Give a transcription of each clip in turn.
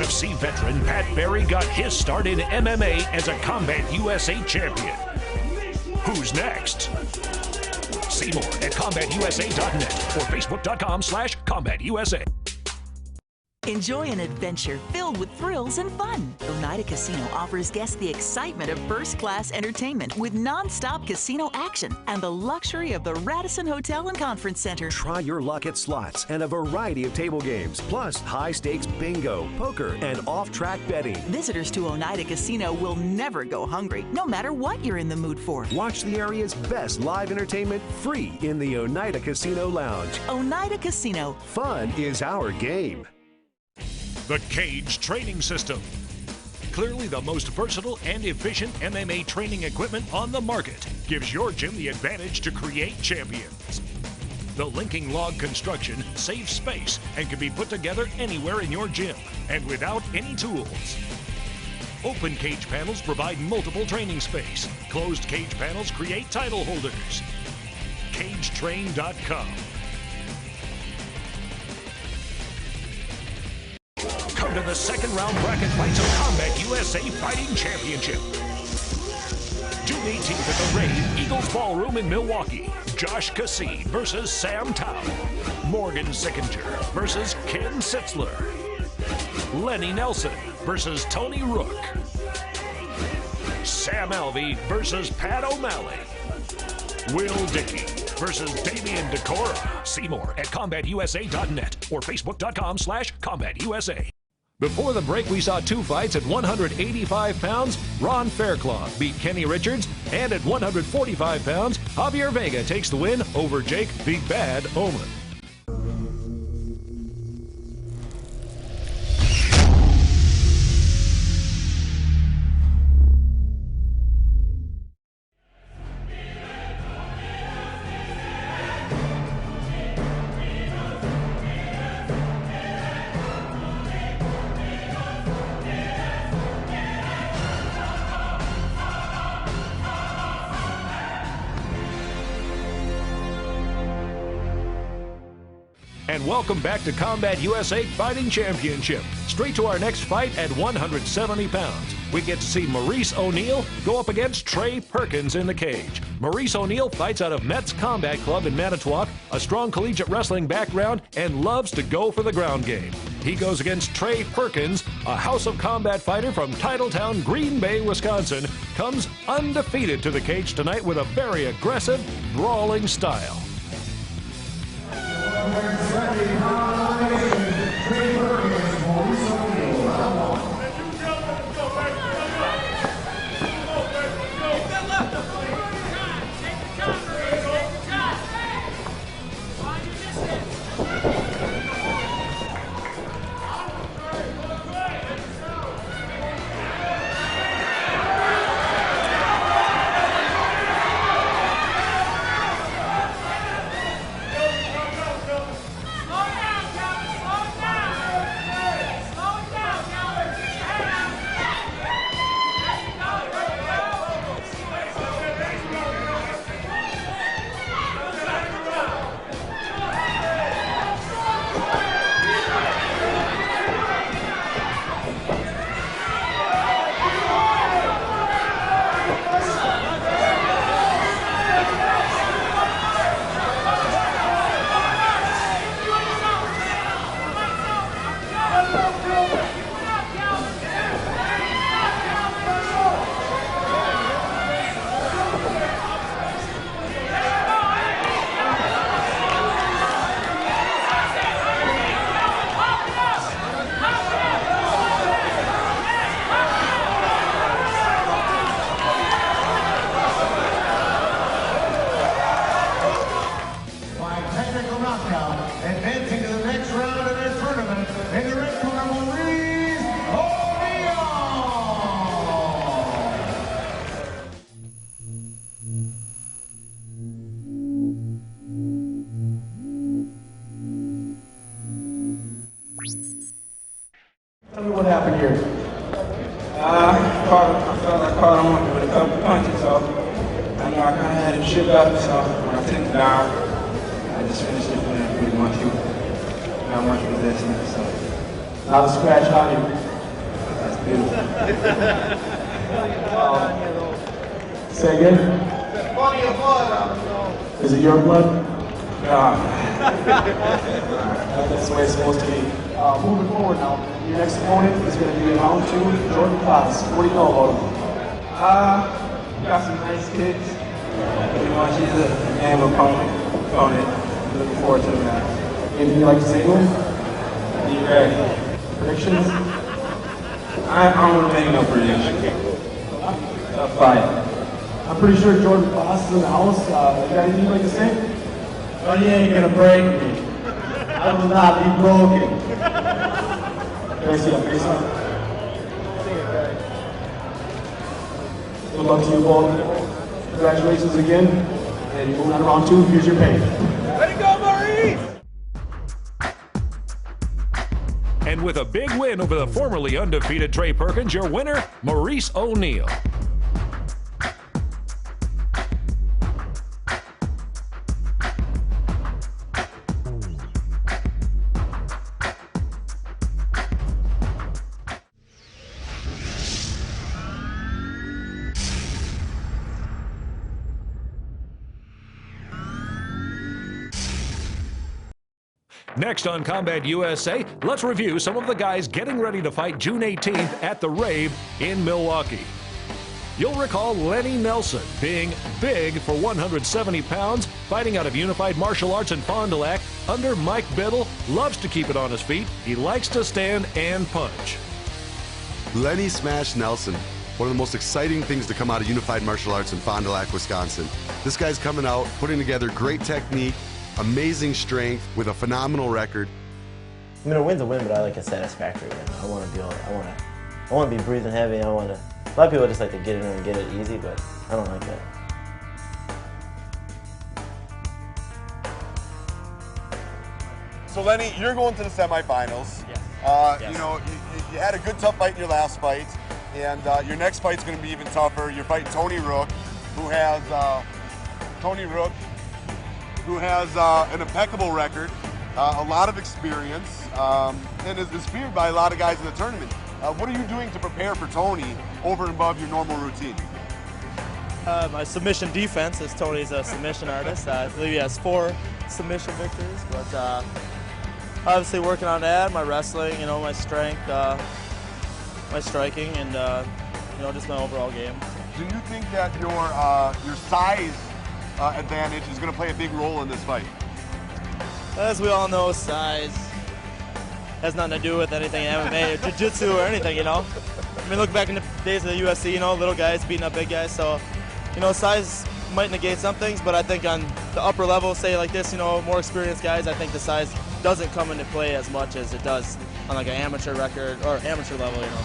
UFC veteran Pat Barry got his start in MMA as a Combat USA champion. Who's next? See more at CombatUSA.net or Facebook.com/CombatUSA. Enjoy an adventure filled with thrills and fun. Oneida Casino offers guests the excitement of first-class entertainment with non-stop casino action and the luxury of the Radisson Hotel and Conference Center. Try your luck at slots and a variety of table games, plus high-stakes bingo, poker, and off-track betting. Visitors to Oneida Casino will never go hungry, no matter what you're in the mood for. Watch the area's best live entertainment free in the Oneida Casino Lounge. Oneida Casino. Fun is our game. The Cage Training System. Clearly the most versatile and efficient MMA training equipment on the market, gives your gym the advantage to create champions. The linking log construction saves space and can be put together anywhere in your gym and without any tools. Open cage panels provide multiple training space. Closed cage panels create title holders. CageTrain.com. Come to the second round bracket fights of Combat USA Fighting Championship. June 18th at the Rave Eagles Ballroom in Milwaukee. Josh Cassine versus Sam Tao. Morgan Sickinger versus Ken Sitzler. Lenny Nelson versus Tony Rook. Sam Alvey versus Pat O'Malley. Will Dickey versus Damian Decora. See more at CombatUSA.net or Facebook.com/CombatUSA. Before the break, we saw two fights at 185 pounds. Ron Fairclough beat Kenny Richards, and at 145 pounds, Javier Vega takes the win over Jake the Bad Omen. And welcome back to Combat USA Fighting Championship. Straight to our next fight at 170 pounds. We get to see Murice Oneal go up against Trey Perkins in the cage. Murice Oneal fights out of Metz Combat Club in Manitowoc, a strong collegiate wrestling background, and loves to go for the ground game. He goes against Trey Perkins, a House of Combat fighter from Titletown, Green Bay, Wisconsin, comes undefeated to the cage tonight with a very aggressive, brawling style. Advancing to the next round of their tournament, in the red corner, Murice Oneal. Tell me what happened here. I felt I caught him with a couple punches, so I know I kind of had him shipped up, so when I took him down, I just finished it pretty much. Not much possession, so. Not a scratch on you. Say again? Is it your blood? That's the way it's supposed to be. Moving forward now, your next opponent is going to be round 2, Jordan Klaas. What do you know about him? Got some nice kicks. Pretty much he's a game opponent. Looking forward to that. Anything you'd like to say to him? Are you ready? Predictions? I don't want to make no predictions. Fight. I'm pretty sure Jordan Klaas is in the house. You got anything you'd like to say? Oh, you ain't gonna break me. I will not be broken. Face up. Good luck to you both. Congratulations again. And you're moving on to round 2. Here's your pay. Let it go, Murice! And with a big win over the formerly undefeated Trey Perkins, your winner, Murice Oneal. Next on Combat USA, let's review some of the guys getting ready to fight June 18th at the Rave in Milwaukee. You'll recall Lenny Nelson being big for 170 pounds, fighting out of Unified Martial Arts in Fond du Lac under Mike Biddle, loves to keep it on his feet, he likes to stand and punch. Lenny smashed Nelson. One of the most exciting things to come out of Unified Martial Arts in Fond du Lac, Wisconsin. This guy's coming out, putting together great technique, amazing strength with a phenomenal record. I mean, a win's a win, but I like a satisfactory win. I want to I want to be breathing heavy. A lot of people just like to get in and get it easy, but I don't like that. So Lenny, you're going to the semifinals. Yes. You know, you had a good tough fight in your last fight, and your next fight's going to be even tougher. You're fighting Tony Rook, who has an impeccable record, a lot of experience, and is feared by a lot of guys in the tournament. What are you doing to prepare for Tony over and above your normal routine? My submission defense, as Tony's a submission artist. I believe he has 4 submission victories, but obviously working on that, my wrestling, you know, my strength, my striking, and you know, just my overall game. Do you think that your size advantage is going to play a big role in this fight? As we all know, size has nothing to do with anything MMA or jiu-jitsu or anything, you know. I mean, look back in the days of the UFC, you know, little guys beating up big guys, so, you know, size might negate some things, but I think on the upper level, say like this, you know, more experienced guys, I think the size doesn't come into play as much as it does on like an amateur record or amateur level, you know.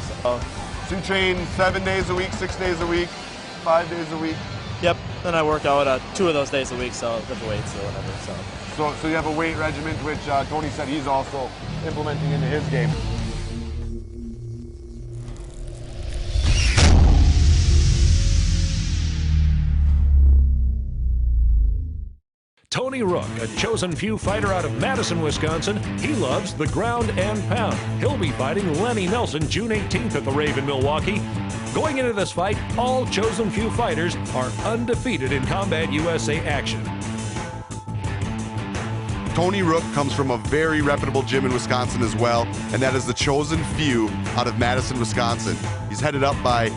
So you train 7 days a week, 6 days a week, 5 days a week? Yep, then I work out 2 of those days a week, so lift weights or whatever, so. So you have a weight regimen, which Tony said he's also implementing into his game. Tony Rook, a chosen few fighter out of Madison, Wisconsin. He loves the ground and pound. He'll be fighting Lenny Nelson June 18th at the Rave in Milwaukee. Going into this fight, all chosen few fighters are undefeated in Combat USA action. Tony Rook comes from a very reputable gym in Wisconsin as well, and that is the Chosen Few out of Madison, Wisconsin. He's headed up by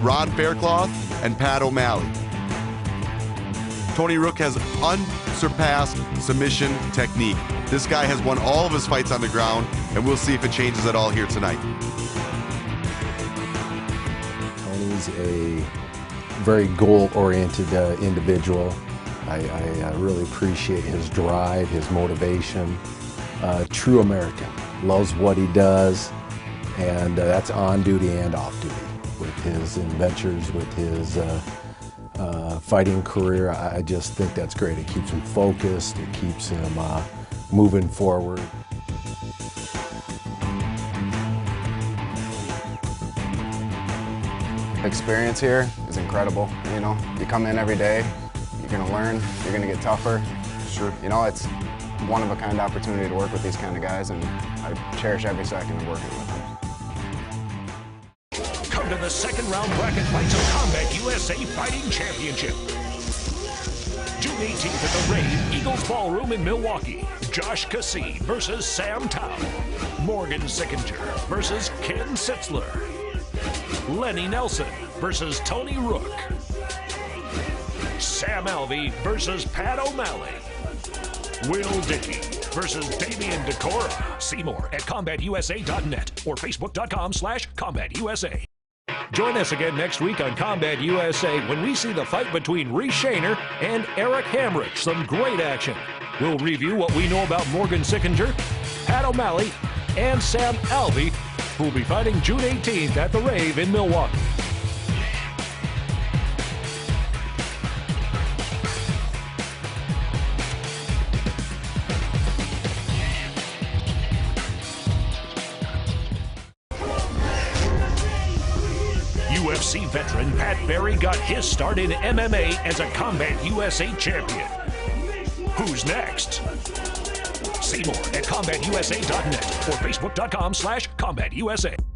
Ron Faircloth and Pat O'Malley. Tony Rook has unsurpassed submission technique. This guy has won all of his fights on the ground, and we'll see if it changes at all here tonight. Tony's a very goal-oriented individual. I really appreciate his drive, his motivation. True American, loves what he does, and that's on duty and off duty. With his adventures, with his fighting career, I just think that's great. It keeps him focused, it keeps him moving forward. Experience here is incredible. You know, you come in every day, you're gonna learn, you're gonna get tougher. Sure. You know, it's one of a kind opportunity to work with these kind of guys, and I cherish every second of working with them. the second round bracket fights of Combat USA Fighting Championship. June 18th at the Rave Eagles Ballroom in Milwaukee. Josh Cassine versus Sam Tao. Morgan Sickinger versus Ken Sitzler. Lenny Nelson versus Tony Rook. Sam Alvey versus Pat O'Malley. Will Dickey versus Damian Decora. See more at CombatUSA.net or Facebook.com/CombatUSA. Join us again next week on Combat USA when we see the fight between Reece Shaner and Eric Hamrich. Some great action. We'll review what we know about Morgan Sickinger, Pat O'Malley, and Sam Alvey, who will be fighting June 18th at the Rave in Milwaukee. UFC veteran Pat Barry got his start in MMA as a Combat USA champion. Who's next? See more at CombatUSA.net or Facebook.com/CombatUSA.